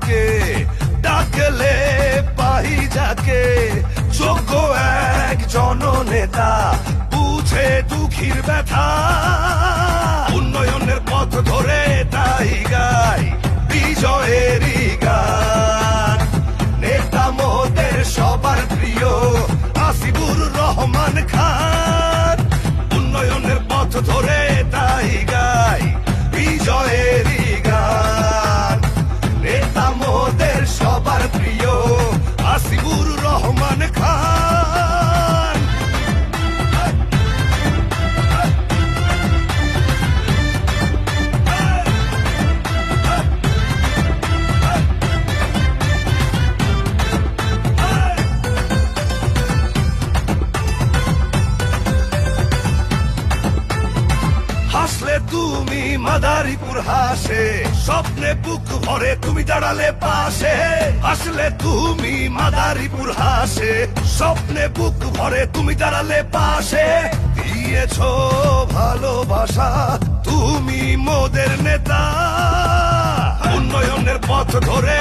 যাকে ডাকলে পাই যাকে, যোগ্য এক জননেতা বুঝে দুঃখীর ব্যথা। উন্নয়নের পথ ধরে তাই গাই বিজয়েরই গান। নেতা মোদের সবার প্রিয় আসিফুর রহমান খান। উন্নয়নের পথ ধরে তাই গাই বিজয়েরই গান। নেতা মোদের সবার প্রিয় আসিফুর রহমান খান। হাসলে তুমি মাদারীপুর হাসে, স্বপ্নে বুক ভরে তুমি দাঁড়ালে পাশে। হাসলে তুমি মাদারীপুর হাসে, স্বপ্নে বুক ভরে তুমি দাঁড়ালে পাশে। দিয়েছো ভালোবাসা তুমি মোদের নেতা। উন্নয়নের পথ ধরে